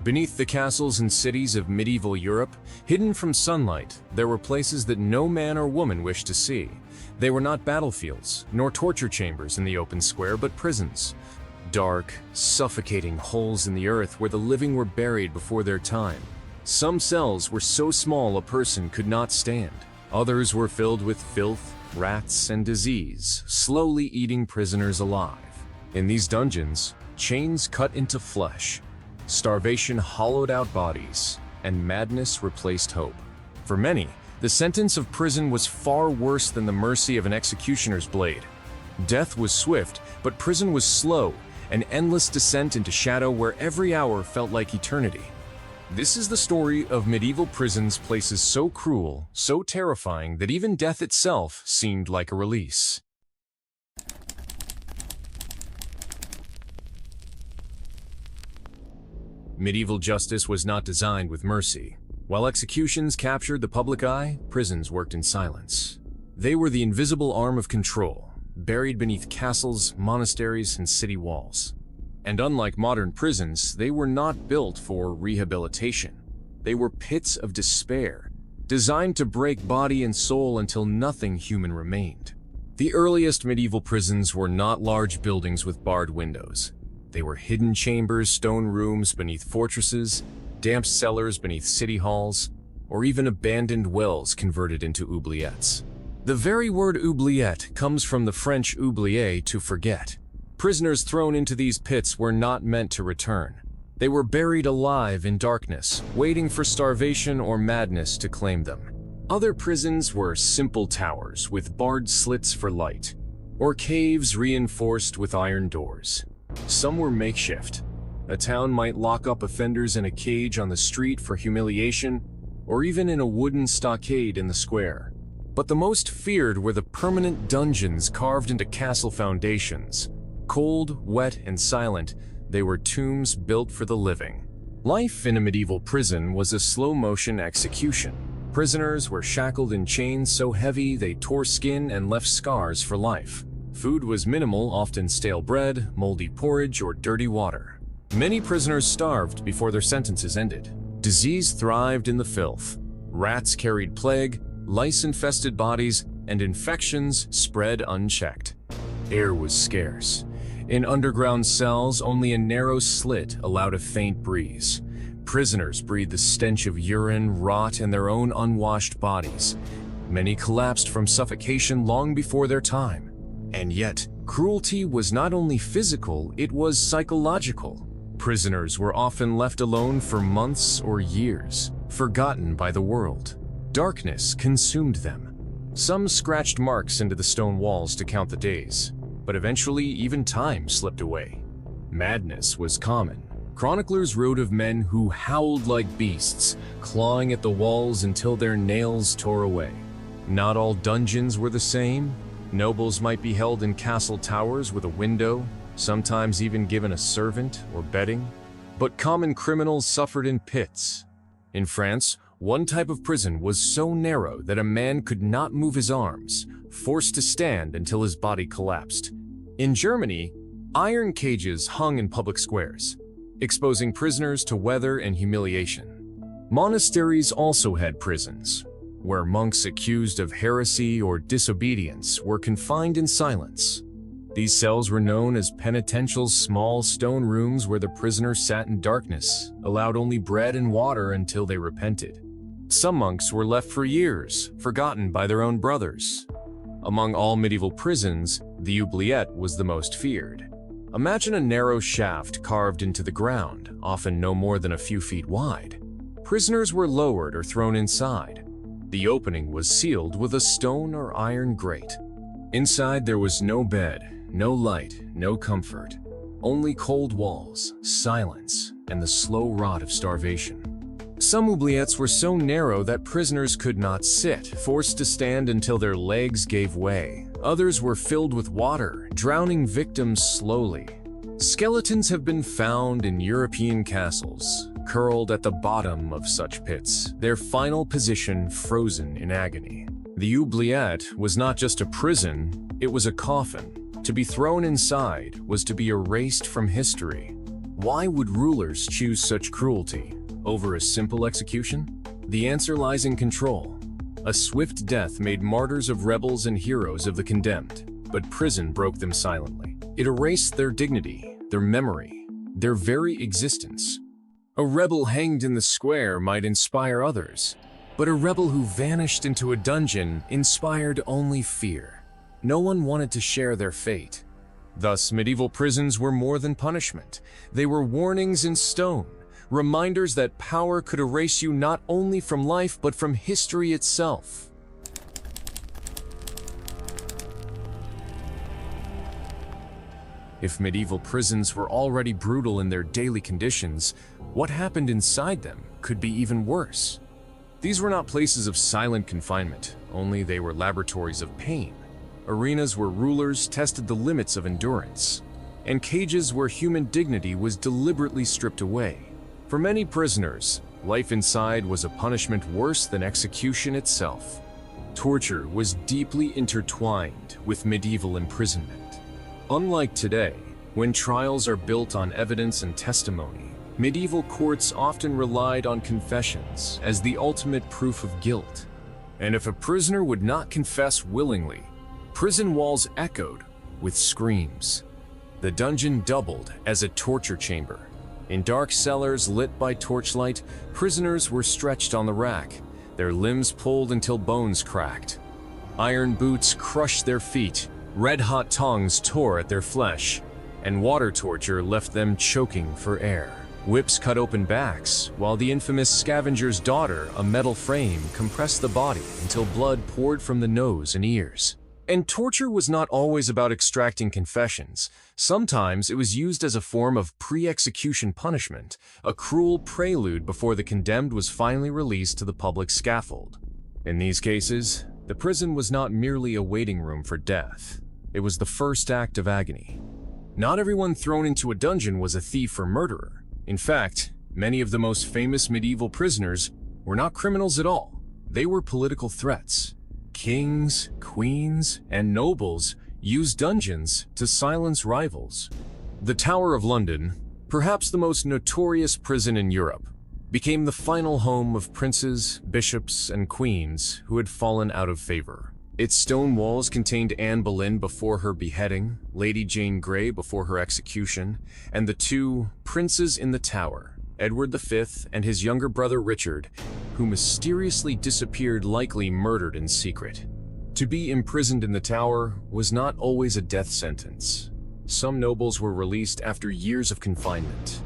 Beneath the castles and cities of medieval Europe, hidden from sunlight, there were places that no man or woman wished to see. They were not battlefields, nor torture chambers in the open square, but prisons. Dark, suffocating holes in the earth where the living were buried before their time. Some cells were so small a person could not stand. Others were filled with filth, rats, and disease, slowly eating prisoners alive. In these dungeons, chains cut into flesh. Starvation hollowed out bodies, and madness replaced hope. For many, the sentence of prison was far worse than the mercy of an executioner's blade. Death was swift, but prison was slow, an endless descent into shadow where every hour felt like eternity. This is the story of medieval prisons, places so cruel, so terrifying that even death itself seemed like a release. Medieval justice was not designed with mercy. While executions captured the public eye, prisons worked in silence. They were the invisible arm of control, buried beneath castles, monasteries, and city walls. And unlike modern prisons, they were not built for rehabilitation. They were pits of despair, designed to break body and soul until nothing human remained. The earliest medieval prisons were not large buildings with barred windows. They were hidden chambers, stone rooms beneath fortresses, damp cellars beneath city halls, or even abandoned wells converted into oubliettes. The very word oubliette comes from the French oublier, to forget. Prisoners thrown into these pits were not meant to return. They were buried alive in darkness, waiting for starvation or madness to claim them. Other prisons were simple towers with barred slits for light, or caves reinforced with iron doors. Some were makeshift. A town might lock up offenders in a cage on the street for humiliation, or even in a wooden stockade in the square. But the most feared were the permanent dungeons carved into castle foundations. Cold, wet, and silent, they were tombs built for the living. Life in a medieval prison was a slow-motion execution. Prisoners were shackled in chains so heavy they tore skin and left scars for life. Food was minimal, often stale bread, moldy porridge, or dirty water. Many prisoners starved before their sentences ended. Disease thrived in the filth. Rats carried plague, lice infested bodies, and infections spread unchecked. Air was scarce. In underground cells, only a narrow slit allowed a faint breeze. Prisoners breathed the stench of urine, rot, and their own unwashed bodies. Many collapsed from suffocation long before their time. And yet, cruelty was not only physical, it was psychological. Prisoners were often left alone for months or years, forgotten by the world. Darkness consumed them. Some scratched marks into the stone walls to count the days, but eventually even time slipped away. Madness was common. Chroniclers wrote of men who howled like beasts, clawing at the walls until their nails tore away. Not all dungeons were the same. Nobles might be held in castle towers with a window, sometimes even given a servant or bedding. But common criminals suffered in pits. In France, one type of prison was so narrow that a man could not move his arms, forced to stand until his body collapsed. In Germany, iron cages hung in public squares, exposing prisoners to weather and humiliation. Monasteries also had prisons, where monks accused of heresy or disobedience were confined in silence. These cells were known as penitentials, small stone rooms where the prisoners sat in darkness, allowed only bread and water until they repented. Some monks were left for years, forgotten by their own brothers. Among all medieval prisons, the oubliette was the most feared. Imagine a narrow shaft carved into the ground, often no more than a few feet wide. Prisoners were lowered or thrown inside. The opening was sealed with a stone or iron grate. Inside there was no bed, no light, no comfort. Only cold walls, silence, and the slow rot of starvation. Some oubliettes were so narrow that prisoners could not sit, forced to stand until their legs gave way. Others were filled with water, drowning victims slowly. Skeletons have been found in European castles, curled at the bottom of such pits, their final position frozen in agony. The oubliette was not just a prison, it was a coffin. To be thrown inside was to be erased from history. Why would rulers choose such cruelty over a simple execution? The answer lies in control. A swift death made martyrs of rebels and heroes of the condemned, but prison broke them silently. It erased their dignity, their memory, their very existence. A rebel hanged in the square might inspire others, but a rebel who vanished into a dungeon inspired only fear. No one wanted to share their fate. Thus, medieval prisons were more than punishment. They were warnings in stone, reminders that power could erase you not only from life but from history itself. If medieval prisons were already brutal in their daily conditions, what happened inside them could be even worse. These were not places of silent confinement, only they were laboratories of pain. Arenas where rulers tested the limits of endurance, and cages where human dignity was deliberately stripped away. For many prisoners, life inside was a punishment worse than execution itself. Torture was deeply intertwined with medieval imprisonment. Unlike today, when trials are built on evidence and testimony, medieval courts often relied on confessions as the ultimate proof of guilt. And if a prisoner would not confess willingly, prison walls echoed with screams. The dungeon doubled as a torture chamber. In dark cellars lit by torchlight, prisoners were stretched on the rack, their limbs pulled until bones cracked. Iron boots crushed their feet, red-hot tongues tore at their flesh, and water torture left them choking for air. Whips cut open backs, while the infamous scavenger's daughter, a metal frame, compressed the body until blood poured from the nose and ears. And torture was not always about extracting confessions. Sometimes it was used as a form of pre-execution punishment, a cruel prelude before the condemned was finally released to the public scaffold. In these cases, the prison was not merely a waiting room for death. It was the first act of agony. Not everyone thrown into a dungeon was a thief or murderer. In fact, many of the most famous medieval prisoners were not criminals at all. They were political threats. Kings, queens, and nobles used dungeons to silence rivals. The Tower of London, perhaps the most notorious prison in Europe, became the final home of princes, bishops, and queens who had fallen out of favor. Its stone walls contained Anne Boleyn before her beheading, Lady Jane Grey before her execution, and the two princes in the tower, Edward V and his younger brother Richard, who mysteriously disappeared, likely murdered in secret. To be imprisoned in the tower was not always a death sentence. Some nobles were released after years of confinement.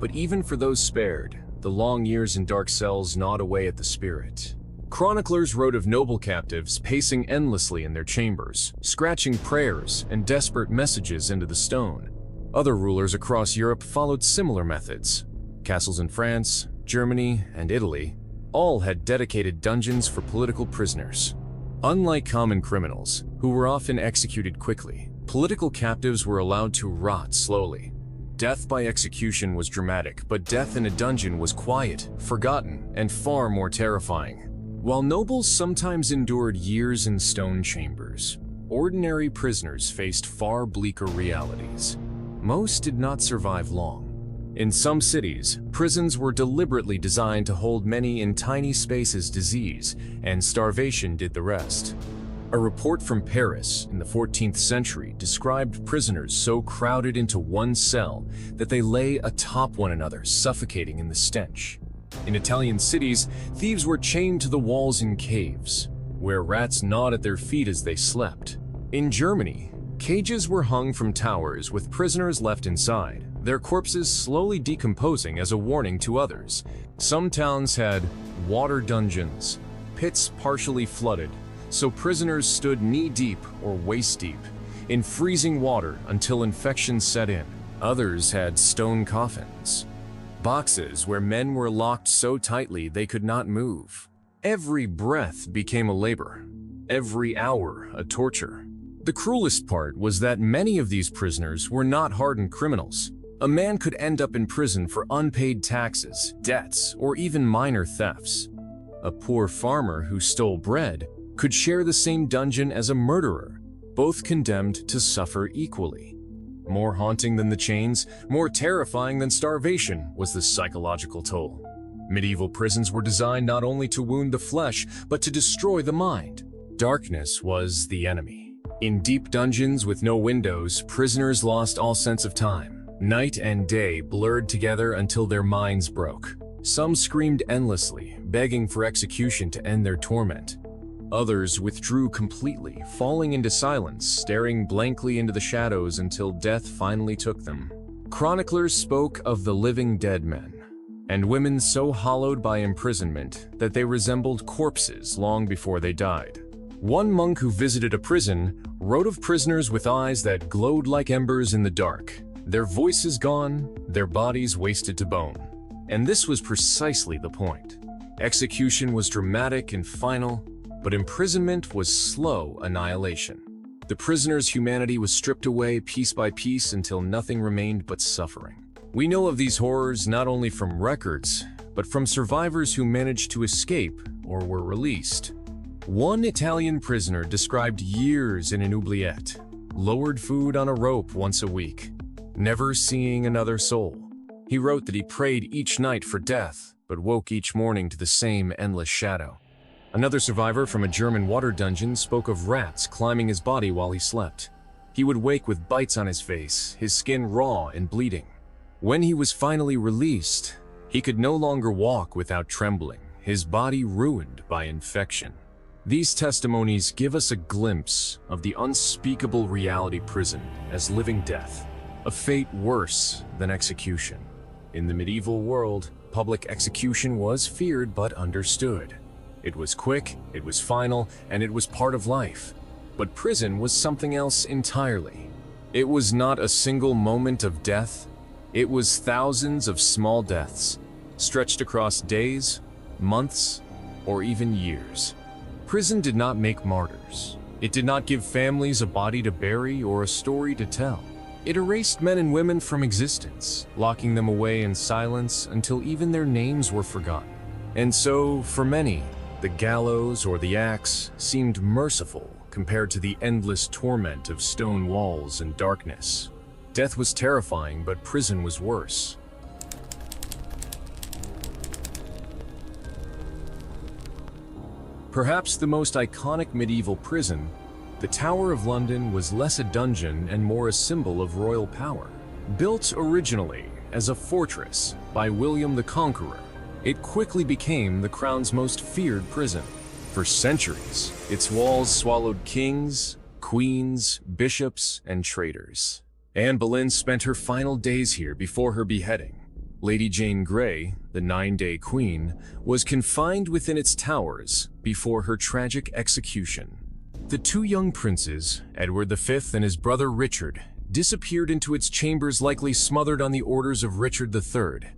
But even for those spared, the long years in dark cells gnawed away at the spirit. Chroniclers wrote of noble captives pacing endlessly in their chambers, scratching prayers and desperate messages into the stone. Other rulers across Europe followed similar methods. Castles in France, Germany, and Italy all had dedicated dungeons for political prisoners. Unlike common criminals, who were often executed quickly, political captives were allowed to rot slowly. Death by execution was dramatic, but death in a dungeon was quiet, forgotten, and far more terrifying. While nobles sometimes endured years in stone chambers, ordinary prisoners faced far bleaker realities. Most did not survive long. In some cities, prisons were deliberately designed to hold many in tiny spaces. Disease and starvation did the rest. A report from Paris in the 14th century described prisoners so crowded into one cell that they lay atop one another, suffocating in the stench. In Italian cities, thieves were chained to the walls in caves, where rats gnawed at their feet as they slept. In Germany, cages were hung from towers with prisoners left inside, their corpses slowly decomposing as a warning to others. Some towns had water dungeons, pits partially flooded, so prisoners stood knee-deep or waist-deep in freezing water until infection set in. Others had stone coffins, boxes where men were locked so tightly they could not move. Every breath became a labor, every hour a torture. The cruelest part was that many of these prisoners were not hardened criminals. A man could end up in prison for unpaid taxes, debts, or even minor thefts. A poor farmer who stole bread could share the same dungeon as a murderer, both condemned to suffer equally. More haunting than the chains, more terrifying than starvation was the psychological toll. Medieval prisons were designed not only to wound the flesh, but to destroy the mind. Darkness was the enemy. In deep dungeons with no windows, prisoners lost all sense of time. Night and day blurred together until their minds broke. Some screamed endlessly, begging for execution to end their torment. Others withdrew completely, falling into silence, staring blankly into the shadows until death finally took them. Chroniclers spoke of the living dead men, and women so hollowed by imprisonment that they resembled corpses long before they died. One monk who visited a prison wrote of prisoners with eyes that glowed like embers in the dark, their voices gone, their bodies wasted to bone. And this was precisely the point. Execution was dramatic and final, but imprisonment was slow annihilation. The prisoner's humanity was stripped away piece by piece until nothing remained but suffering. We know of these horrors not only from records, but from survivors who managed to escape or were released. One Italian prisoner described years in an oubliette, lowered food on a rope once a week, never seeing another soul. He wrote that he prayed each night for death, but woke each morning to the same endless shadow. Another survivor from a German water dungeon spoke of rats climbing his body while he slept. He would wake with bites on his face, his skin raw and bleeding. When he was finally released, he could no longer walk without trembling, his body ruined by infection. These testimonies give us a glimpse of the unspeakable reality prison as living death, a fate worse than execution. In the medieval world, public execution was feared but understood. It was quick, it was final, and it was part of life. But prison was something else entirely. It was not a single moment of death. It was thousands of small deaths, stretched across days, months, or even years. Prison did not make martyrs. It did not give families a body to bury or a story to tell. It erased men and women from existence, locking them away in silence until even their names were forgotten. And so, for many, the gallows or the axe seemed merciful compared to the endless torment of stone walls and darkness. Death was terrifying, but prison was worse. Perhaps the most iconic medieval prison, the Tower of London, was less a dungeon and more a symbol of royal power. Built originally as a fortress by William the Conqueror, it quickly became the crown's most feared prison. For centuries, its walls swallowed kings, queens, bishops, and traitors. Anne Boleyn spent her final days here before her beheading. Lady Jane Grey, the 9-day queen, was confined within its towers before her tragic execution. The two young princes, Edward V and his brother Richard, disappeared into its chambers, likely smothered on the orders of Richard III.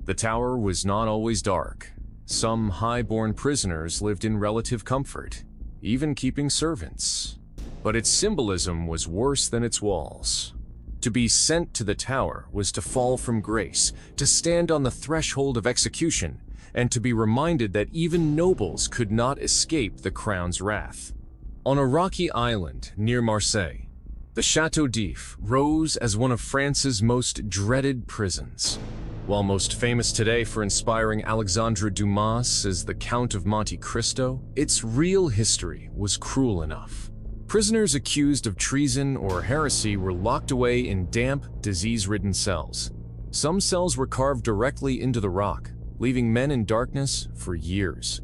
The tower was not always dark. Some high-born prisoners lived in relative comfort, even keeping servants. But its symbolism was worse than its walls. To be sent to the tower was to fall from grace, to stand on the threshold of execution, and to be reminded that even nobles could not escape the crown's wrath. On a rocky island near Marseille, the Château d'If rose as one of France's most dreaded prisons. While most famous today for inspiring Alexandre Dumas as the Count of Monte Cristo, its real history was cruel enough. Prisoners accused of treason or heresy were locked away in damp, disease-ridden cells. Some cells were carved directly into the rock, leaving men in darkness for years.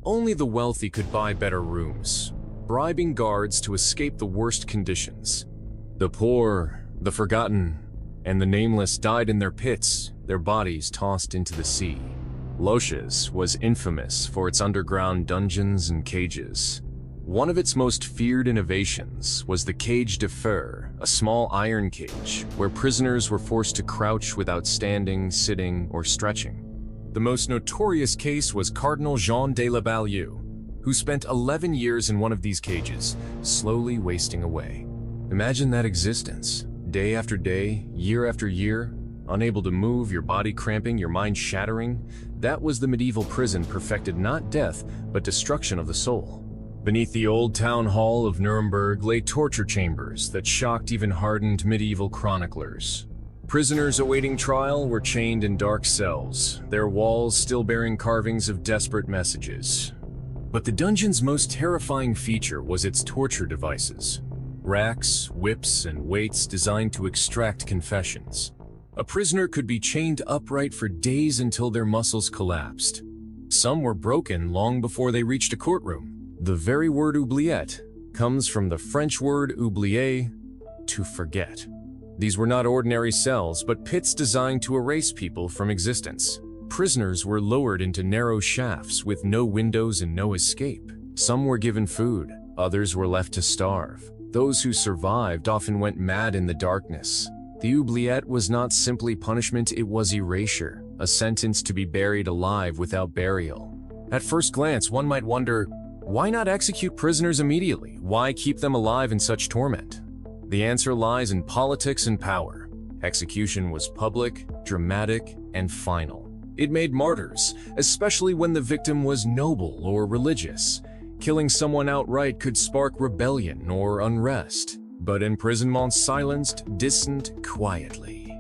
Only the wealthy could buy better rooms, bribing guards to escape the worst conditions. The poor, the forgotten, and the nameless died in their pits, their bodies tossed into the sea. Loches was infamous for its underground dungeons and cages. One of its most feared innovations was the cage de fer, a small iron cage where prisoners were forced to crouch without standing, sitting, or stretching. The most notorious case was Cardinal Jean de la Ballieu, who spent 11 years in one of these cages, slowly wasting away. Imagine that existence, day after day, year after year, unable to move, your body cramping, your mind shattering. That was the medieval prison perfected not death, but destruction of the soul. Beneath the old town hall of Nuremberg lay torture chambers that shocked even hardened medieval chroniclers. Prisoners awaiting trial were chained in dark cells, their walls still bearing carvings of desperate messages. But the dungeon's most terrifying feature was its torture devices. Racks, whips, and weights designed to extract confessions. A prisoner could be chained upright for days until their muscles collapsed. Some were broken long before they reached a courtroom. The very word oubliette comes from the French word oublier, to forget. These were not ordinary cells, but pits designed to erase people from existence. Prisoners were lowered into narrow shafts with no windows and no escape. Some were given food, others were left to starve. Those who survived often went mad in the darkness. The oubliette was not simply punishment, it was erasure, a sentence to be buried alive without burial. At first glance, one might wonder, why not execute prisoners immediately? Why keep them alive in such torment? The answer lies in politics and power. Execution was public, dramatic, and final. It made martyrs, especially when the victim was noble or religious. Killing someone outright could spark rebellion or unrest, but imprisonment silenced, distant, quietly.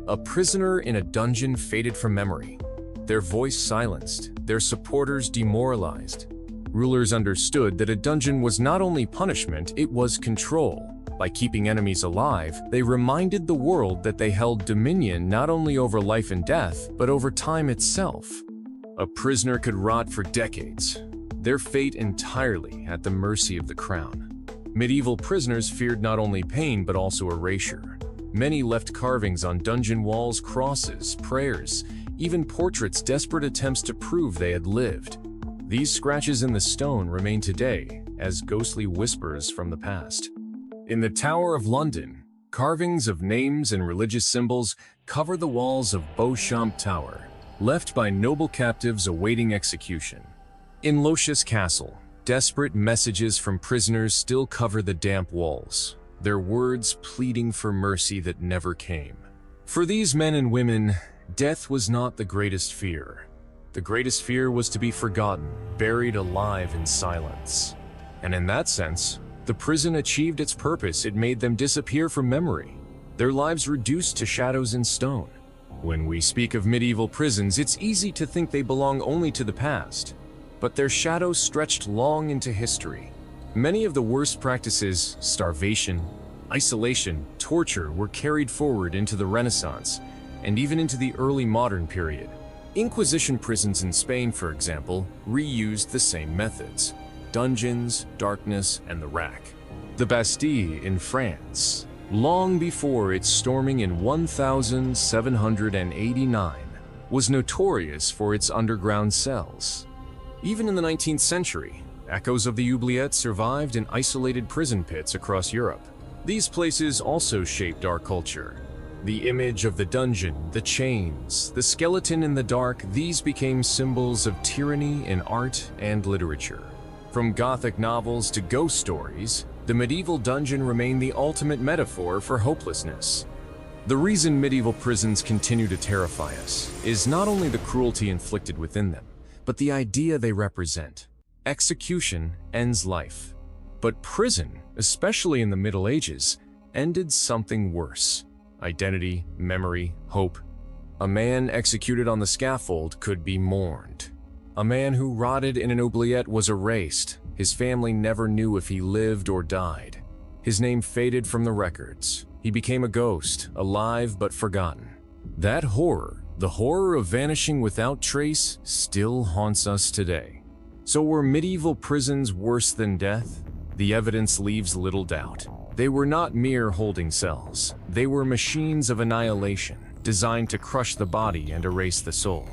A prisoner in a dungeon faded from memory, their voice silenced, their supporters demoralized. Rulers understood that a dungeon was not only punishment, it was control. By keeping enemies alive, they reminded the world that they held dominion not only over life and death, but over time itself. A prisoner could rot for decades, their fate entirely at the mercy of the crown. Medieval prisoners feared not only pain but also erasure. Many left carvings on dungeon walls, crosses, prayers, even portraits, desperate attempts to prove they had lived. These scratches in the stone remain today as ghostly whispers from the past. In the Tower of London, carvings of names and religious symbols cover the walls of Beauchamp Tower, left by noble captives awaiting execution. In Loches Castle, desperate messages from prisoners still cover the damp walls, their words pleading for mercy that never came. For these men and women, death was not the greatest fear. The greatest fear was to be forgotten, buried alive in silence. And in that sense, the prison achieved its purpose. It made them disappear from memory, their lives reduced to shadows in stone. When we speak of medieval prisons, it's easy to think they belong only to the past, but their shadows stretched long into history. Many of the worst practices, starvation, isolation, torture, were carried forward into the Renaissance and even into the early modern period. Inquisition prisons in Spain, for example, reused the same methods. Dungeons, darkness, and the rack. The Bastille in France, long before its storming in 1789, was notorious for its underground cells. Even in the 19th century, echoes of the oubliette survived in isolated prison pits across Europe. These places also shaped our culture. The image of the dungeon, the chains, the skeleton in the dark, these became symbols of tyranny in art and literature. From Gothic novels to ghost stories, the medieval dungeon remained the ultimate metaphor for hopelessness. The reason medieval prisons continue to terrify us is not only the cruelty inflicted within them, but the idea they represent. Execution ends life. But prison, especially in the Middle Ages, ended something worse. Identity, memory, hope. A man executed on the scaffold could be mourned. A man who rotted in an oubliette was erased. His family never knew if he lived or died. His name faded from the records. He became a ghost, alive but forgotten. That horror, the horror of vanishing without trace, still haunts us today. So were medieval prisons worse than death? The evidence leaves little doubt. They were not mere holding cells. They were machines of annihilation, designed to crush the body and erase the soul.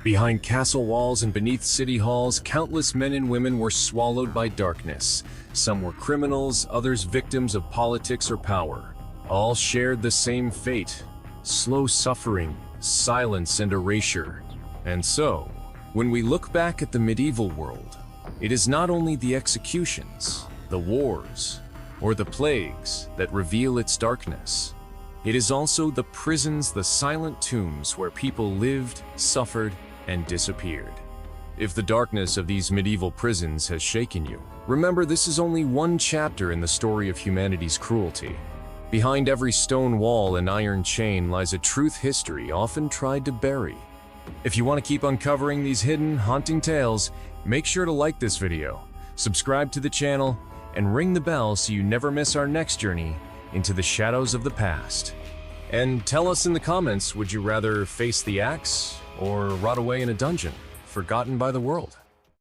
Behind castle walls and beneath city halls, countless men and women were swallowed by darkness. Some were criminals, others victims of politics or power. All shared the same fate: slow suffering, silence, and erasure. And so, when we look back at the medieval world, it is not only the executions, the wars, or the plagues that reveal its darkness. It is also the prisons, the silent tombs where people lived, suffered, and disappeared. If the darkness of these medieval prisons has shaken you, remember this is only one chapter in the story of humanity's cruelty. Behind every stone wall and iron chain lies a truth history often tried to bury. If you want to keep uncovering these hidden, haunting tales, make sure to like this video, subscribe to the channel, and ring the bell so you never miss our next journey into the shadows of the past. And tell us in the comments, would you rather face the axe or rot away in a dungeon, forgotten by the world?